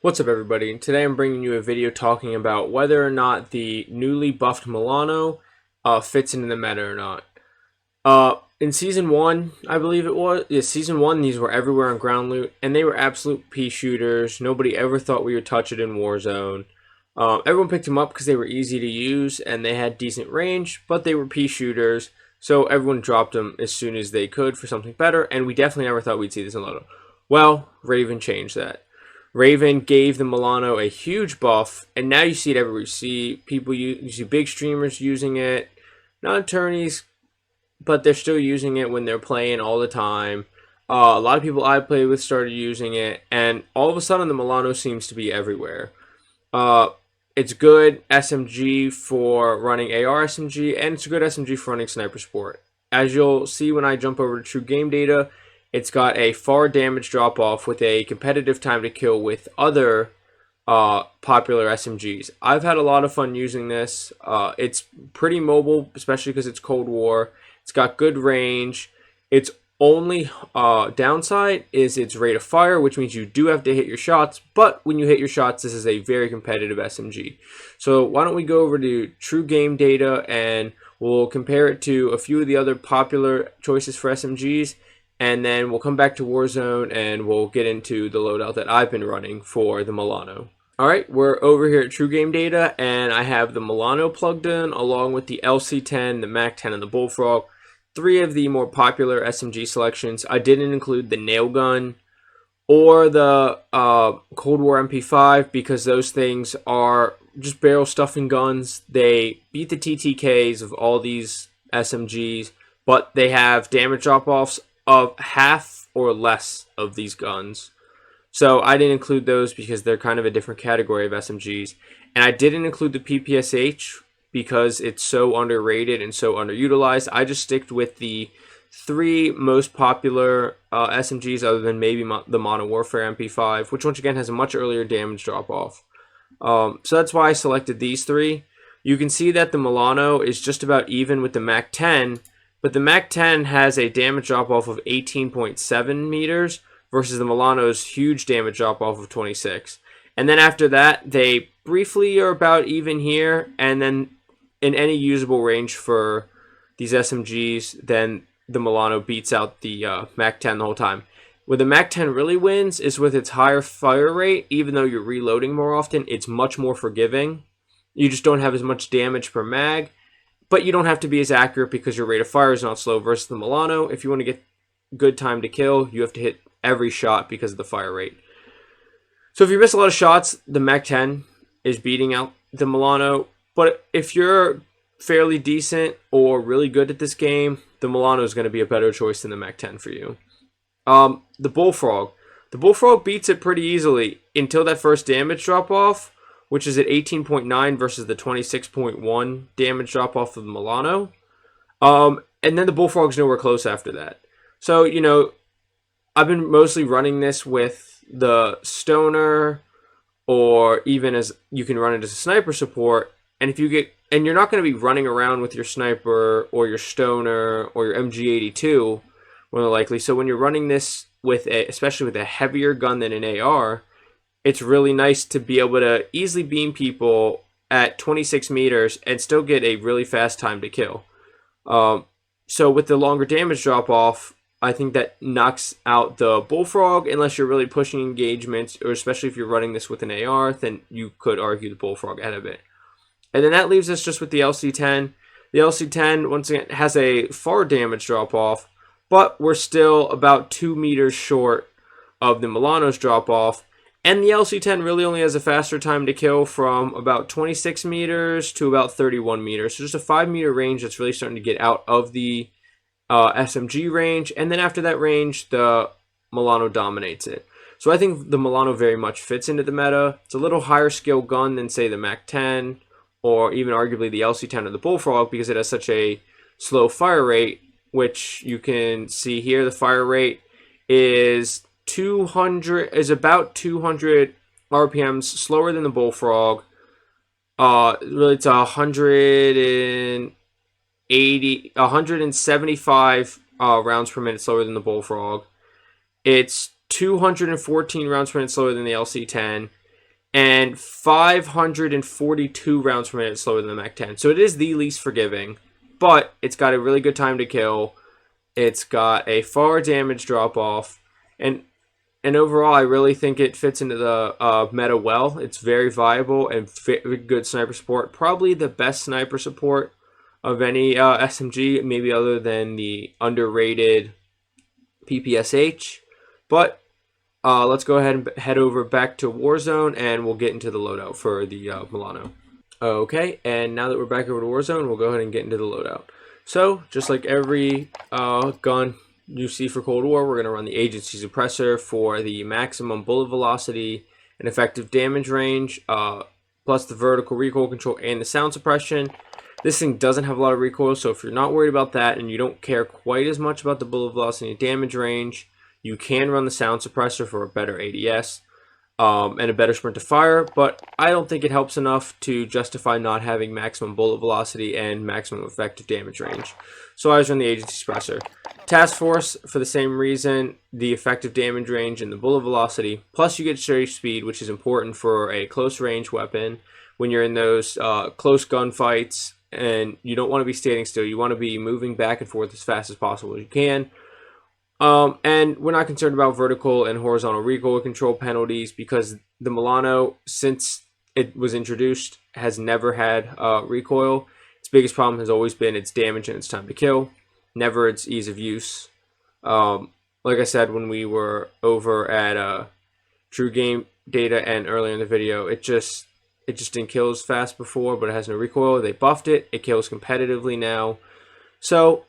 What's up, everybody? Today I'm bringing you a video talking about whether or not the newly buffed Milano fits into the meta or not. In Season 1, I believe it was, yeah, Season 1, these were everywhere on ground loot, and they were absolute pea shooters. Nobody ever thought we would touch it in Warzone. Everyone picked them up because they were easy to use, and they had decent range, but they were pea shooters, so everyone dropped them as soon as they could for something better, and we definitely never thought we'd see this in Loadout. Well, Raven changed that. Raven gave the Milano a huge buff, and now you see it everywhere. You see people, you see big streamers using it, not attorneys, but they're still using it when they're playing all the time. A lot of people I play with started using it, and all of a sudden the Milano seems to be everywhere. Uh, it's good SMG for running AR SMG, and it's a good SMG for running sniper support. As you'll see when I jump over to true game data, it's got a far damage drop off with a competitive time to kill with other popular SMGs. I've had a lot of fun using this. It's pretty mobile, especially because it's Cold War. It's got good range. Its only downside is its rate of fire, which means you do have to hit your shots, but when you hit your shots, this is a very competitive SMG. So why don't we go over to true game data and we'll compare it to a few of the other popular choices for SMGs, and then we'll come back to Warzone and we'll get into the loadout that I've been running for the Milano. Alright, we're over here at True Game Data, and I have the Milano plugged in along with the LC10, the MAC-10, and the Bullfrog. Three of the more popular SMG selections. I didn't include the nail gun or the Cold War MP5 because those things are just barrel stuffing guns. They beat the TTKs of all these SMGs, but they have damage drop-offs of half or less of these guns. So I didn't include those because they're kind of a different category of SMGs. And I didn't include the PPSH because it's so underrated and so underutilized. I just sticked with the three most popular SMGs other than maybe the Modern Warfare MP5, which once again has a much earlier damage drop-off. So that's why I selected these three. You can see that the Milano is just about even with the MAC-10, but the MAC-10 has a damage drop-off of 18.7 meters versus the Milano's huge damage drop-off of 26. And then after that, they briefly are about even here, and then in any usable range for these SMGs, then the Milano beats out the MAC-10 the whole time. Where the MAC-10 really wins is with its higher fire rate. Even though you're reloading more often, it's much more forgiving. You just don't have as much damage per mag, but you don't have to be as accurate because your rate of fire is not slow versus the Milano. If you want to get good time to kill, you have to hit every shot because of the fire rate. So if you miss a lot of shots, the MAC-10 is beating out the Milano. But if you're fairly decent or really good at this game, the Milano is going to be a better choice than the MAC-10 for you. The Bullfrog. The Bullfrog beats it pretty easily until that first damage drop-off, which is at 18.9 versus the 26.1 damage drop-off of the Milano. And then the Bullfrog's nowhere close after that. So, you know, I've been mostly running this with the Stoner, or even as you can run it as a sniper support. And if you get, and you're not going to be running around with your sniper or your Stoner or your MG82, more than likely. So when you're running this with especially with a heavier gun than an AR, it's really nice to be able to easily beam people at 26 meters and still get a really fast time to kill. So with the longer damage drop off, I think that knocks out the Bullfrog unless you're really pushing engagements, or especially if you're running this with an AR, then you could argue the Bullfrog out of it. And then that leaves us just with the LC10. The LC10, once again, has a far damage drop-off, but we're still about 2 meters short of the Milano's drop-off. And the LC10 really only has a faster time to kill from about 26 meters to about 31 meters. So just a 5 meter range that's really starting to get out of the SMG range. And then after that range, the Milano dominates it. So I think the Milano very much fits into the meta. It's a little higher skill gun than, say, the MAC-10 or even arguably the LC-10 or the Bullfrog because it has such a slow fire rate, which you can see here. The fire rate is about 200 RPMs slower than the Bullfrog. Really, it's 175 rounds per minute slower than the Bullfrog. It's 214 rounds per minute slower than the LC-10. and 542 rounds per minute slower than the Mach 10. So it is the least forgiving, but it's got a really good time to kill. It's got a far damage drop off, and overall, I really think it fits into the meta well. It's very viable and very good sniper support. Probably the best sniper support of any SMG, maybe other than the underrated PPSH. But let's go ahead and head over back to Warzone, and we'll get into the loadout for the Milano. Okay, and now that we're back over to Warzone, we'll go ahead and get into the loadout. So, just like every gun you see for Cold War, we're going to run the agency suppressor for the maximum bullet velocity and effective damage range, plus the vertical recoil control and the sound suppression. This thing doesn't have a lot of recoil, so if you're not worried about that and you don't care quite as much about the bullet velocity and damage range, you can run the sound suppressor for a better ADS and a better sprint to fire, but I don't think it helps enough to justify not having maximum bullet velocity and maximum effective damage range. So I was running the agency suppressor. Task Force, for the same reason, the effective damage range and the bullet velocity, plus you get strafe speed, which is important for a close range weapon when you're in those close gunfights and you don't want to be standing still. You want to be moving back and forth as fast as possible as you can. And we're not concerned about vertical and horizontal recoil control penalties because the Milano, since it was introduced, has never had recoil. Its biggest problem has always been its damage and its time to kill, never its ease of use. Like I said when we were over at True Game Data and earlier in the video, it just didn't kill as fast before, but it has no recoil. They buffed it. It kills competitively now. So,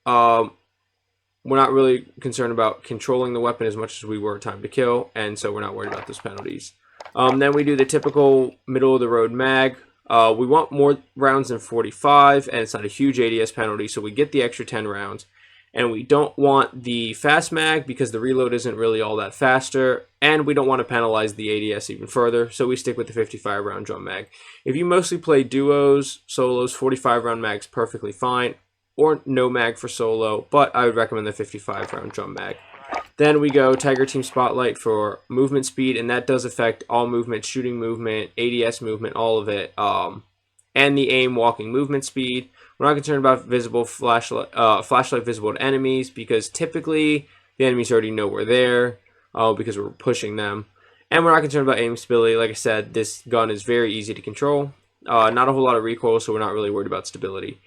we're not really concerned about controlling the weapon as much as we were time to kill, and so we're not worried about those penalties. Then we do the typical middle-of-the-road mag. We want more rounds than 45, and it's not a huge ADS penalty, so we get the extra 10 rounds. And we don't want the fast mag because the reload isn't really all that faster, and we don't want to penalize the ADS even further, so we stick with the 55-round drum mag. If you mostly play duos, solos, 45-round mag's perfectly fine, or no mag for solo, but I would recommend the 55-round drum mag. Then we go Tiger Team Spotlight for movement speed, and that does affect all movement, shooting movement, ADS movement, all of it, and the aim walking movement speed. We're not concerned about visible flashlight visible to enemies because typically the enemies already know we're there because we're pushing them. And we're not concerned about aim stability. Like I said, this gun is very easy to control. Not a whole lot of recoil, so we're not really worried about stability.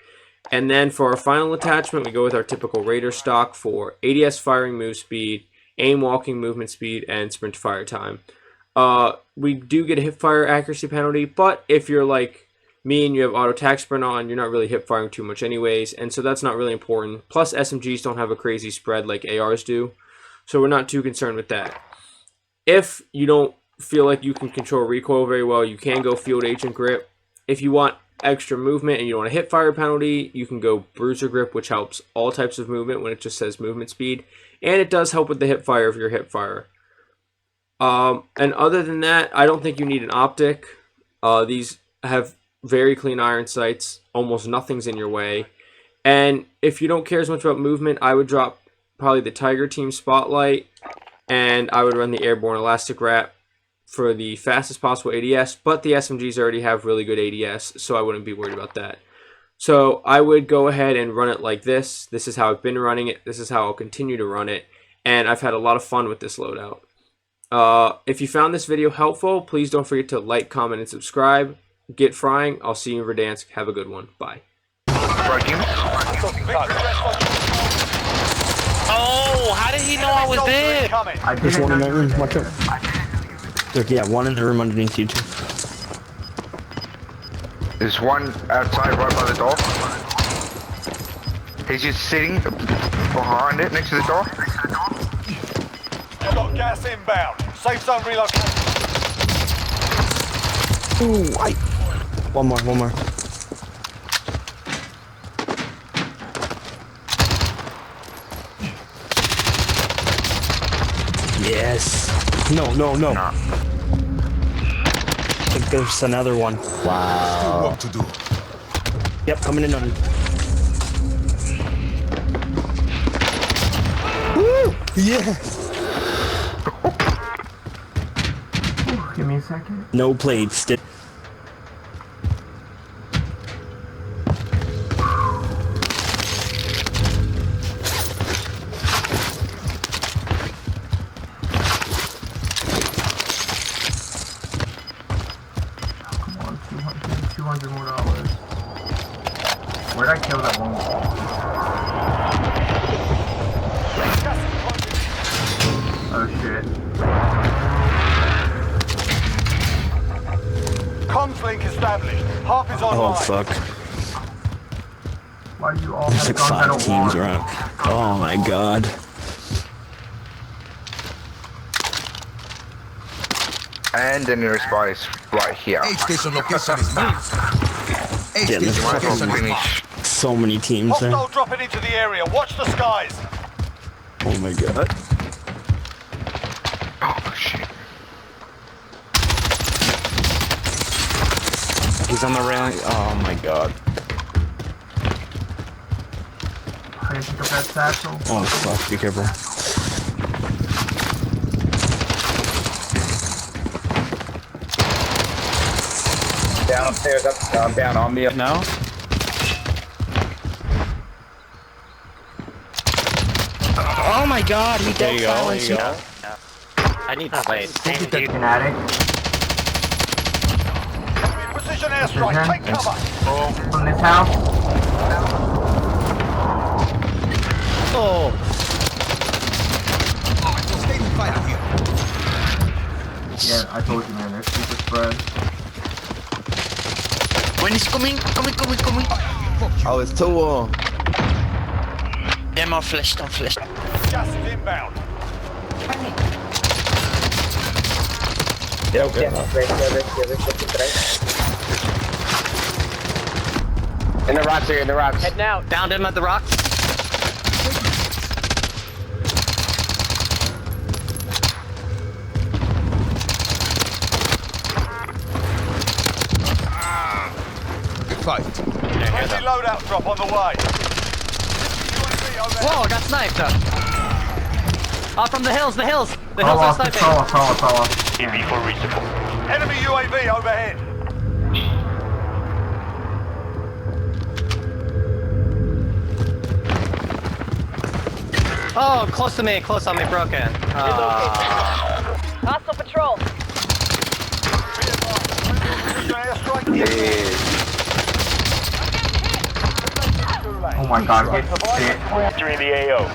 And then for our final attachment, we go with our typical Raider stock for ADS firing move speed, aim walking movement speed, and sprint to fire time. We do get a hip fire accuracy penalty, but if you're like me and you have auto tac sprint on, you're not really hip firing too much anyways, and so that's not really important. Plus SMGs don't have a crazy spread like ARs do, so we're not too concerned with that. If you don't feel like you can control recoil very well, you can go field agent grip. If you want extra movement and you don't want a hip fire penalty, you can go bruiser grip, which helps all types of movement when it just says movement speed, and it does help with the hip fire if you're a hip fire. And other than that, I don't think you need an optic. These have very clean iron sights, almost nothing's in your way, and if you don't care as much about movement, I would drop probably the Tiger Team Spotlight, and I would run the Airborne Elastic Wrap for the fastest possible ADS, but the SMGs already have really good ADS, so I wouldn't be worried about that. So I would go ahead and run it like this. This is how I've been running it. This is how I'll continue to run it, and I've had a lot of fun with this loadout. If you found this video helpful, please don't forget to like, comment, and subscribe. Get frying. I'll see you in Verdansk. Have a good one. Bye. Oh, how did he know I was there? There's one in that room. Watch out. Yeah, one in the room underneath you too. There's one outside right by the door. He's just sitting behind it next to the door. I've got gas inbound. Safe zone relocated. Ooh, one more. Yes. No. Nah. I think there's another one. Wow. Still work to do. Yep, coming in on you. Woo! Yes! Give me me a second. No plates. Come on, 200 more dollars. Where'd I kill that one? Oh shit. Comms link established. Harp is Oh online. fuck. Why do you all There's have like guns I 5 don't teams want? around. Oh my god. And the nearest spot is right here. Station location is moved. Yeah, there's You might as well Station is finish. so many teams there. Hostile dropping into the area. Watch the skies. Oh my god. Oh shit. He's on the railing. Oh my god. I gotta pick up that satchel. Oh fuck, be careful. Down upstairs, up, down on me. No? Oh my god, he dead silence. I need plates. Fanatic. Precision airstrike. Take cover. From this house. Oh. Stable fighter here. Yeah, I told you, man. They're super spread. When he's coming. Oh, it's too Yeah, I'm flashed. Gas is inbound. In the rocks here, in the rocks. Heading out. Downed him at the rocks. good fight. Friendly loadout drop on the way. UAV overhead. Whoa, I got sniped. From the hills. The hills Fall are off, sniping. fall off. Enemy UAV overhead. Oh, close on me, broken. Hostile patrol. Precision airstrike. Oh my god, get shit. Entering the AO.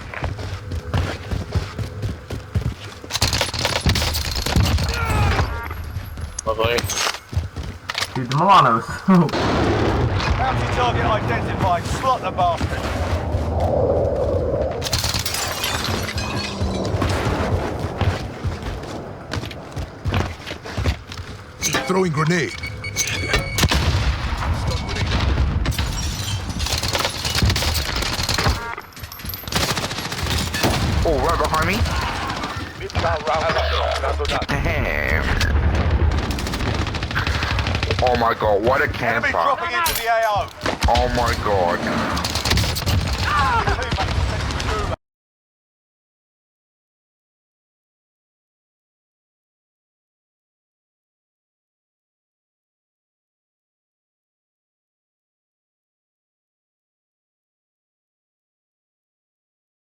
Dude, the Milanos. Bounty target identified. Slot the bastard. Throwing grenade. Oh, right behind me. Damn. Oh my god, what a Enemy camper. dropping into the AO. Oh my god. Team